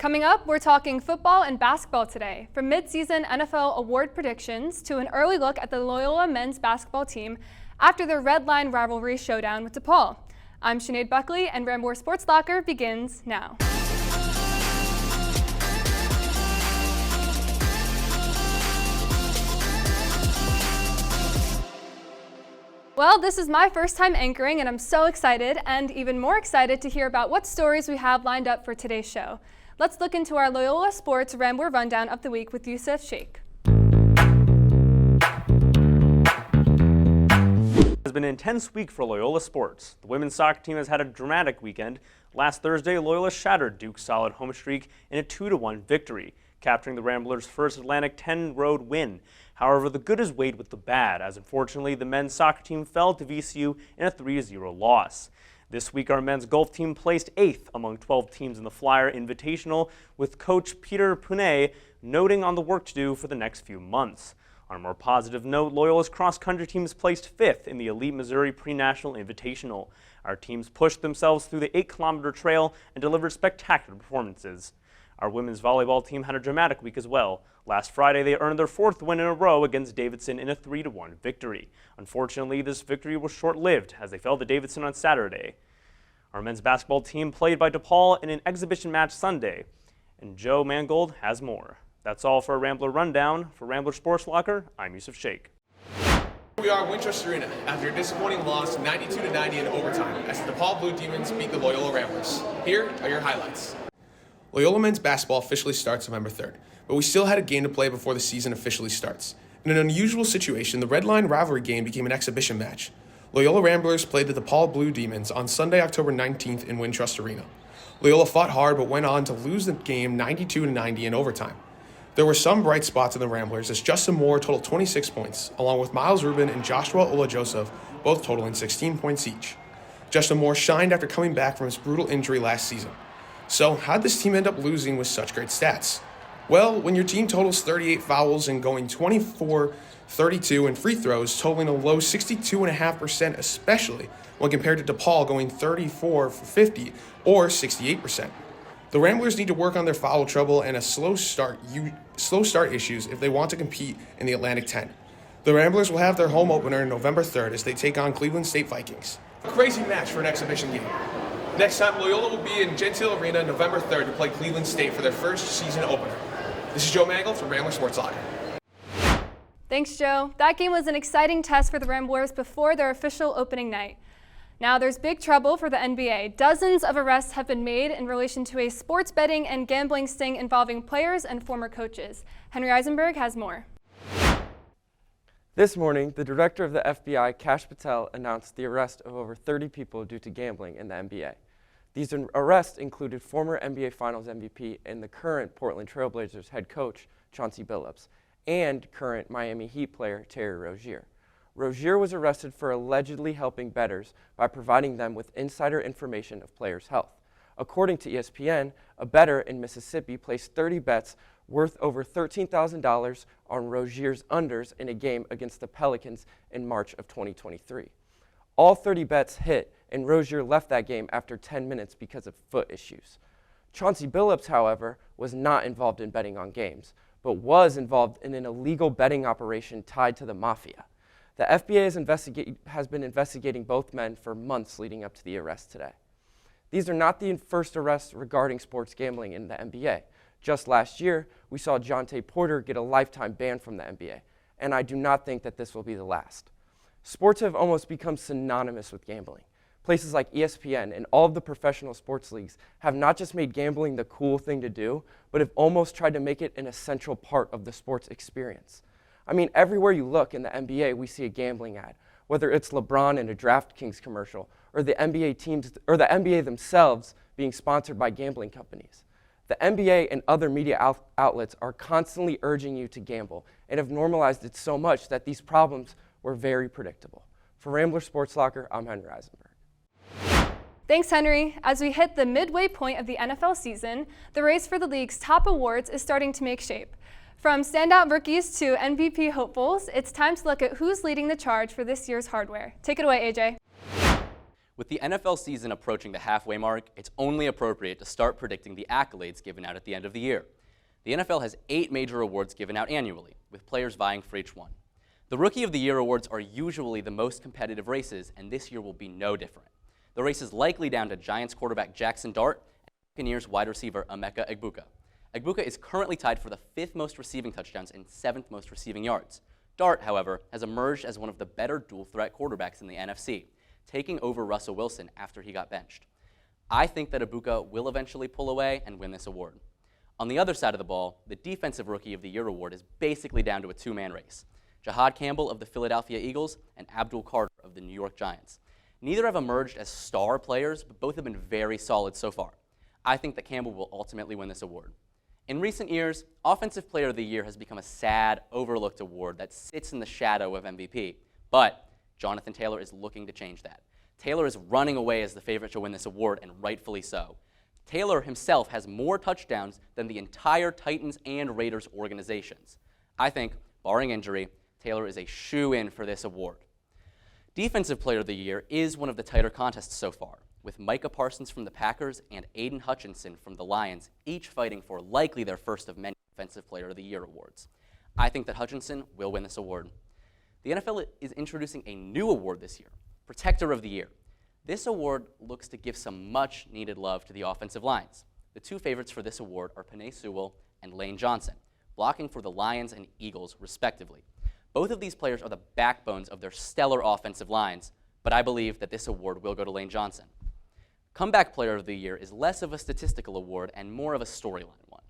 Coming up, we're talking football and basketball today, from mid-season NFL award predictions to an early look at the Loyola men's basketball team after their Red Line rivalry showdown with DePaul. I'm Sinead Buckley, and Rambler Sports Locker begins now. Well, this is my first time anchoring, and I'm so excited and even more excited to hear about what stories we have lined up for today's show. Let's look into our Loyola Sports Rambler Rundown of the Week with Yusuf, Shaikh. It's been an intense week for Loyola sports. The women's soccer team has had a dramatic weekend. Last Thursday, Loyola shattered Duke's solid home streak in a 2-1 victory, capturing the Ramblers' first Atlantic 10 road win. However, the good is weighed with the bad, as unfortunately the men's soccer team fell to VCU in a 3-0 loss. This week, our men's golf team placed 8th among 12 teams in the Flyer Invitational, with coach Peter Punet noting on the work to do for the next few months. On a more positive note, Loyola's cross-country teams placed 5th in the Elite Missouri Pre-National Invitational. Our teams pushed themselves through the 8-kilometer trail and delivered spectacular performances. Our women's volleyball team had a dramatic week as well. Last Friday, they earned their 4th win in a row against Davidson in a 3-1 victory. Unfortunately, this victory was short-lived as they fell to Davidson on Saturday. Our men's basketball team played by DePaul in an exhibition match Sunday, and Joe Mangold has more. That's all for a Rambler Rundown. For Rambler Sports Locker, I'm Yusuf, Shaikh. We are at Winchester Arena after a disappointing loss 92-90 in overtime as the DePaul Blue Demons beat the Loyola Ramblers. Here are your highlights. Loyola men's basketball officially starts November 3rd, but we still had a game to play before the season officially starts. In an unusual situation, the Red Line rivalry game became an exhibition match. Loyola Ramblers played the DePaul Blue Demons on Sunday, October 19th in Winchester Arena. Loyola fought hard but went on to lose the game 92-90 in overtime. There were some bright spots in the Ramblers as Justin Moore totaled 26 points, along with Miles Rubin and Joshua Ola-Joseph, both totaling 16 points each. Justin Moore shined after coming back from his brutal injury last season. So, how'd this team end up losing with such great stats? Well, when your team totals 38 fouls and going 24-32 in free throws, totaling a low 62.5%, especially when compared to DePaul going 34 for 50 or 68%. The Ramblers need to work on their foul trouble and slow start issues if they want to compete in the Atlantic 10. The Ramblers will have their home opener November 3rd as they take on Cleveland State Vikings. A crazy match for an exhibition game. Next time, Loyola will be in Gentile Arena November 3rd to play Cleveland State for their first season opener. This is Joe Mangold from Rambler Sports Locker. Thanks, Joe. That game was an exciting test for the Ramblers before their official opening night. Now there's big trouble for the NBA. Dozens of arrests have been made in relation to a sports betting and gambling sting involving players and former coaches. Henry Isenberg has more. This morning, the director of the FBI, Kash Patel, announced the arrest of over 30 people due to gambling in the NBA. These arrests included former NBA Finals MVP and the current Portland Trail Blazers head coach, Chauncey Billups, and current Miami Heat player, Terry Rozier. Rozier was arrested for allegedly helping bettors by providing them with insider information of players' health. According to ESPN, a bettor in Mississippi placed 30 bets worth over $13,000 on Rozier's unders in a game against the Pelicans in March of 2023. All 30 bets hit, and Rozier left that game after 10 minutes because of foot issues. Chauncey Billups, however, was not involved in betting on games, but was involved in an illegal betting operation tied to the mafia. The FBI has been investigating both men for months leading up to the arrest today. These are not the first arrests regarding sports gambling in the NBA. Just last year, we saw Jonte Porter get a lifetime ban from the NBA, and I do not think that this will be the last. Sports have almost become synonymous with gambling. Places like ESPN and all of the professional sports leagues have not just made gambling the cool thing to do, but have almost tried to make it an essential part of the sports experience. I mean, everywhere you look in the NBA, we see a gambling ad, whether it's LeBron in a DraftKings commercial or the NBA teams or the NBA themselves being sponsored by gambling companies. The NBA and other media outlets are constantly urging you to gamble and have normalized it so much that these problems were very predictable. For Rambler Sports Locker, I'm Henry Isenberg. Thanks, Henry. As we hit the midway point of the NFL season, the race for the league's top awards is starting to make shape. From standout rookies to MVP hopefuls, it's time to look at who's leading the charge for this year's hardware. Take it away, AJ. With the NFL season approaching the halfway mark, it's only appropriate to start predicting the accolades given out at the end of the year. The NFL has 8 major awards given out annually, with players vying for each one. The Rookie of the Year awards are usually the most competitive races, and this year will be no different. The race is likely down to Giants quarterback Jackson Dart and Buccaneers wide receiver Emeka Egbuka. Egbuka is currently tied for the 5th most receiving touchdowns and 7th most receiving yards. Dart, however, has emerged as one of the better dual-threat quarterbacks in the NFC, taking over Russell Wilson after he got benched. I think that Egbuka will eventually pull away and win this award. On the other side of the ball, the Defensive Rookie of the Year award is basically down to a 2-man race. Jahad Campbell of the Philadelphia Eagles and Abdul Carter of the New York Giants. Neither have emerged as star players, but both have been very solid so far. I think that Campbell will ultimately win this award. In recent years, Offensive Player of the Year has become a sad, overlooked award that sits in the shadow of MVP. But Jonathan Taylor is looking to change that. Taylor is running away as the favorite to win this award, and rightfully so. Taylor himself has more touchdowns than the entire Titans and Raiders organizations. I think, barring injury, Taylor is a shoo-in for this award. Defensive Player of the Year is one of the tighter contests so far, with Micah Parsons from the Packers and Aiden Hutchinson from the Lions each fighting for likely their first of many Defensive Player of the Year awards. I think that Hutchinson will win this award. The NFL is introducing a new award this year, Protector of the Year. This award looks to give some much-needed love to the offensive lines. The 2 favorites for this award are Penei Sewell and Lane Johnson, blocking for the Lions and Eagles, respectively. Both of these players are the backbones of their stellar offensive lines, but I believe that this award will go to Lane Johnson. Comeback Player of the Year is less of a statistical award and more of a storyline one.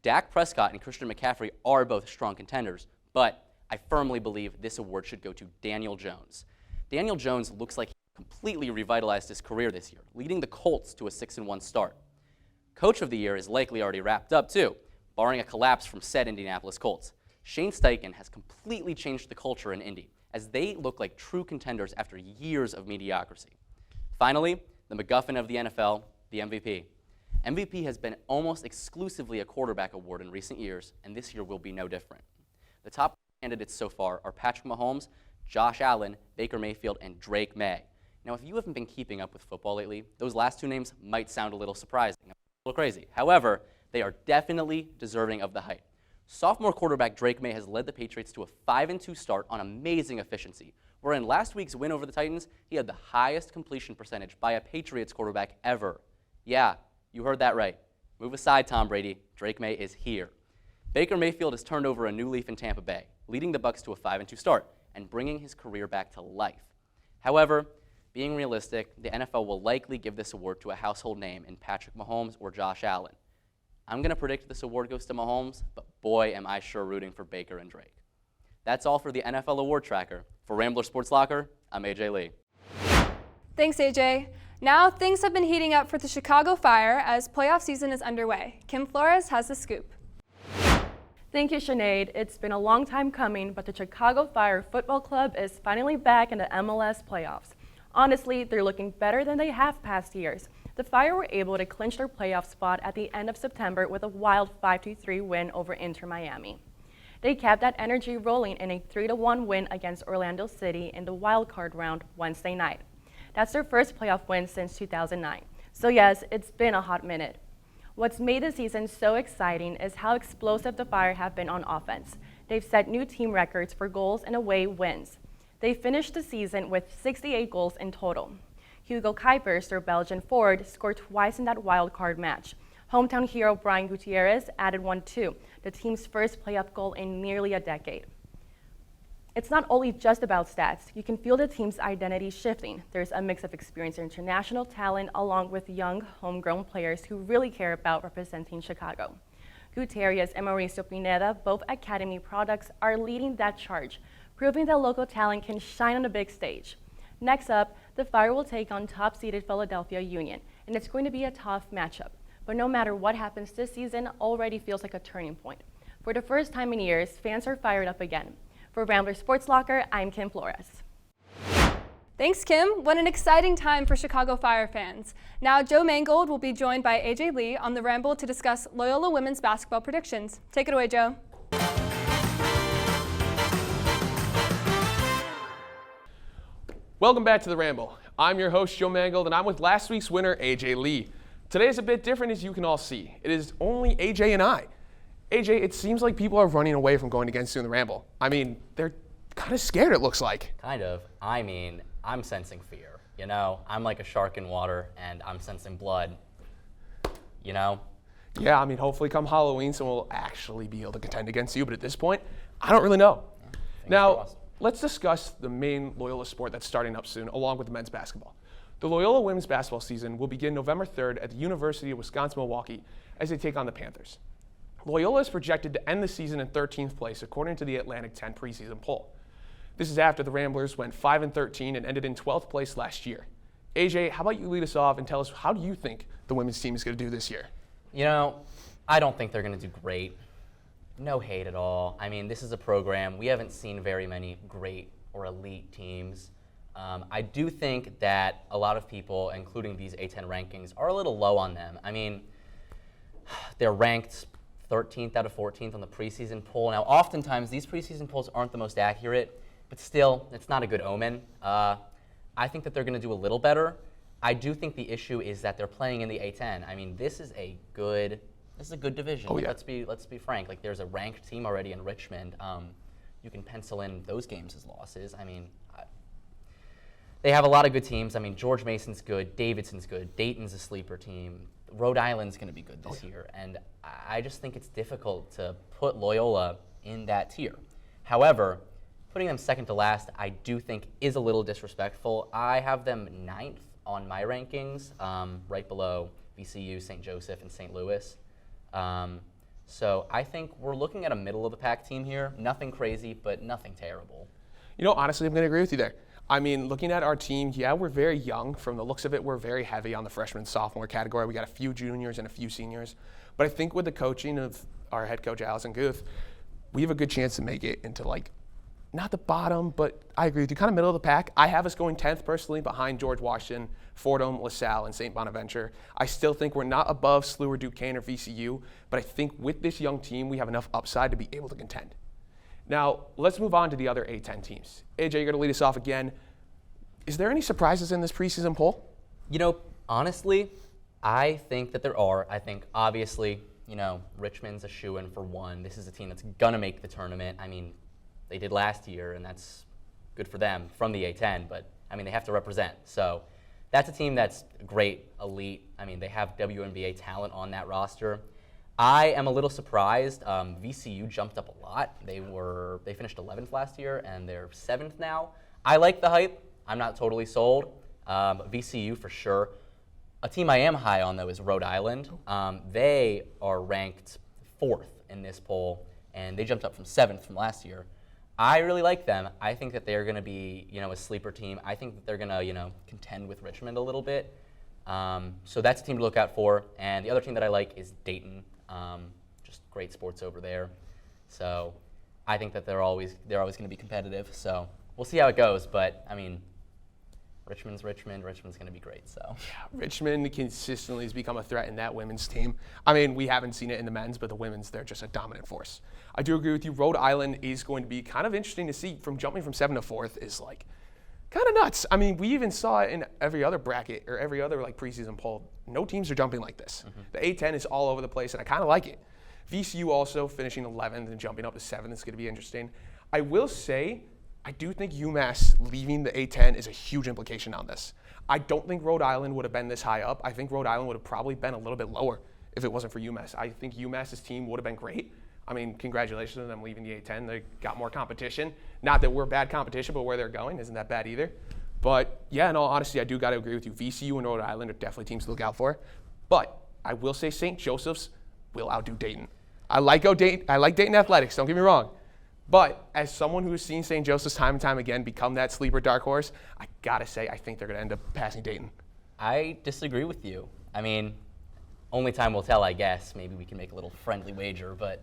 Dak Prescott and Christian McCaffrey are both strong contenders, but I firmly believe this award should go to Daniel Jones. Daniel Jones looks like he completely revitalized his career this year, leading the Colts to a 6-1 start. Coach of the Year is likely already wrapped up too, barring a collapse from said Indianapolis Colts. Shane Steichen has completely changed the culture in Indy, as they look like true contenders after years of mediocrity. Finally, the MacGuffin of the NFL, the MVP. MVP has been almost exclusively a quarterback award in recent years, and this year will be no different. The top candidates so far are Patrick Mahomes, Josh Allen, Baker Mayfield, and Drake May. Now, if you haven't been keeping up with football lately, those last 2 names might sound a little surprising, a little crazy. However, they are definitely deserving of the hype. Sophomore quarterback Drake May has led the Patriots to a 5-2 start on amazing efficiency, where in last week's win over the Titans, he had the highest completion percentage by a Patriots quarterback ever. Yeah, you heard that right. Move aside, Tom Brady. Drake May is here. Baker Mayfield has turned over a new leaf in Tampa Bay, leading the Bucs to a 5-2 start and bringing his career back to life. However, being realistic, the NFL will likely give this award to a household name in Patrick Mahomes or Josh Allen. I'm going to predict this award goes to Mahomes, but boy, am I sure rooting for Baker and Drake. That's all for the NFL Award Tracker. For Rambler Sports Locker, I'm AJ Lee. Thanks, AJ. Now, things have been heating up for the Chicago Fire as playoff season is underway. Kim Flores has the scoop. Thank you, Sinead. It's been a long time coming, but the Chicago Fire Football Club is finally back in the MLS playoffs. Honestly, they're looking better than they have past years. The Fire were able to clinch their playoff spot at the end of September with a wild 5-3 win over Inter Miami. They kept that energy rolling in a 3-1 win against Orlando City in the wild card round Wednesday night. That's their first playoff win since 2009. So yes, it's been a hot minute. What's made the season so exciting is how explosive the Fire have been on offense. They've set new team records for goals and away wins. They finished the season with 68 goals in total. Hugo Kuipers, their Belgian forward, scored twice in that wild card match. Hometown hero Brian Gutierrez added one too, the team's first playoff goal in nearly a decade. It's not only just about stats. You can feel the team's identity shifting. There's a mix of experienced international talent along with young, homegrown players who really care about representing Chicago. Gutierrez and Mauricio Pineda, both academy products, are leading that charge, proving that local talent can shine on the big stage. Next up, the Fire will take on top-seeded Philadelphia Union, and it's going to be a tough matchup. But no matter what happens this season, already feels like a turning point. For the first time in years, fans are fired up again. For Rambler Sports Locker, I'm Kim Flores. Thanks, Kim. What an exciting time for Chicago Fire fans. Now, Joe Mangold will be joined by AJ Lee on the Ramble to discuss Loyola women's basketball predictions. Take it away, Joe. Welcome back to the Ramble. I'm your host, Joe Mangold, and I'm with last week's winner, AJ Lee. Today is a bit different, as you can all see. It is only AJ and I. AJ, it seems like people are running away from going against you in the Ramble. I mean, they're kind of scared, it looks like. Kind of. I mean, I'm sensing fear. You know, I'm like a shark in water, and I'm sensing blood. You know? Yeah, I mean, hopefully come Halloween, someone will actually be able to contend against you. But at this point, I don't really know. Now, let's discuss the main Loyola sport that's starting up soon, along with the men's basketball. The Loyola women's basketball season will begin November 3rd at the University of Wisconsin-Milwaukee as they take on the Panthers. Loyola is projected to end the season in 13th place, according to the Atlantic 10 preseason poll. This is after the Ramblers went 5-13 and ended in 12th place last year. AJ, how about you lead us off and tell us, how do you think the women's team is going to do this year? You know, I don't think they're going to do great. No hate at all. I mean, this is a program. We haven't seen very many great or elite teams. I do think that a lot of people, including these A10 rankings, are a little low on them. I mean, they're ranked 13th out of 14th on the preseason poll. Now, oftentimes, these preseason polls aren't the most accurate, but still, it's not a good omen. I think that they're going to do a little better. I do think the issue is that they're playing in the A10. I mean, this is a good division. Oh, yeah. Let's be frank. Like, there's a ranked team already in Richmond. You can pencil in those games as losses. I mean, they have a lot of good teams. I mean, George Mason's good, Davidson's good, Dayton's a sleeper team. Rhode Island's going to be good this year, and I just think it's difficult to put Loyola in that tier. However, putting them second to last, I do think is a little disrespectful. I have them 9th on my rankings, right below VCU, St. Joseph, and St. Louis. So I think we're looking at a middle-of-the-pack team here. Nothing crazy, but nothing terrible. You know, honestly, I'm going to agree with you there. I mean, looking at our team, yeah, we're very young. From the looks of it, we're very heavy on the freshman and sophomore category. We got a few juniors and a few seniors. But I think with the coaching of our head coach, Allison Guth, we have a good chance to make it into, like, not the bottom, but I agree with you, kind of middle of the pack. I have us going 10th personally behind George Washington, Fordham, LaSalle, and St. Bonaventure. I still think we're not above SLU or Duquesne or VCU, but I think with this young team, we have enough upside to be able to contend. Now, let's move on to the other A10 teams. AJ, you're going to lead us off again. Is there any surprises in this preseason poll? You know, honestly, I think that there are. I think, obviously, you know, Richmond's a shoo-in for one. This is a team that's going to make the tournament. I mean, they did last year, and that's good for them from the A10, but, I mean, they have to represent. So that's a team that's great, elite. I mean, they have WNBA talent on that roster. I am a little surprised. VCU jumped up a lot. They finished 11th last year, and they're 7th now. I like the hype. I'm not totally sold. VCU for sure. A team I am high on, though, is Rhode Island. They are ranked 4th in this poll, and they jumped up from 7th from last year. I really like them. I think that they're going to be, you know, a sleeper team. I think that they're going to, you know, contend with Richmond a little bit. So that's a team to look out for. And the other team that I like is Dayton. Just great sports over there. So I think that they're always going to be competitive. So we'll see how it goes. But I mean, Richmond's Richmond. Richmond's going to be great. So yeah, Richmond consistently has become a threat in that women's team. I mean, we haven't seen it in the men's, but the women's, they're just a dominant force. I do agree with you. Rhode Island is going to be kind of interesting to see. From jumping from 7th to 4th is like kind of nuts. I mean, we even saw it in every other bracket or every other like preseason poll. No teams are jumping like this. Mm-hmm. The A10 is all over the place, and I kind of like it. VCU also finishing 11th and jumping up to 7th is going to be interesting. I will say, I do think UMass leaving the A10 is a huge implication on this. I don't think Rhode Island would have been this high up. I think Rhode Island would have probably been a little bit lower if it wasn't for UMass. I think UMass's team would have been great. I mean, congratulations on them leaving the A10. They got more competition. Not that we're bad competition, but where they're going isn't that bad either. But yeah, in all honesty, I do got to agree with you. VCU and Rhode Island are definitely teams to look out for. But I will say St. Joseph's will outdo Dayton. I like Dayton athletics, don't get me wrong. But as someone who has seen St. Joseph's time and time again become that sleeper dark horse, I got to say I think they're going to end up passing Dayton. I disagree with you. I mean, only time will tell, I guess. Maybe we can make a little friendly wager, but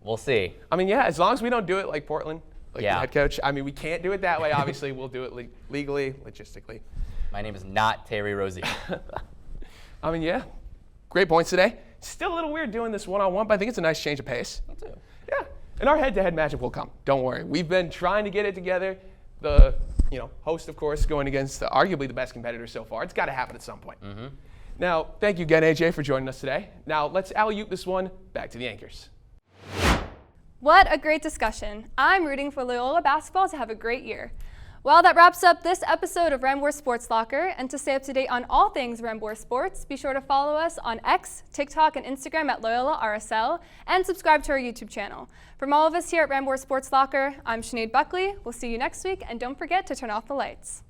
we'll see. I mean, yeah, as long as we don't do it like Portland, like the head coach. I mean, we can't do it that way. Obviously, we'll do it legally, logistically. My name is not Terry Rosie. I mean, yeah, great points today. Still a little weird doing this one-on-one, but I think it's a nice change of pace. Me too. Yeah, and our head-to-head matchup will come. Don't worry. We've been trying to get it together. The host, of course, going against arguably the best competitor so far. It's got to happen at some point. Now, thank you again, AJ, for joining us today. Now, let's alley-oop this one back to the anchors. What a great discussion. I'm rooting for Loyola basketball to have a great year. Well, that wraps up this episode of Rambler Sports Locker, and to stay up to date on all things Rambler Sports, be sure to follow us on X, TikTok, and Instagram at Loyola RSL, and subscribe to our YouTube channel. From all of us here at Rambler Sports Locker, I'm Sinead Buckley. We'll see you next week, and don't forget to turn off the lights.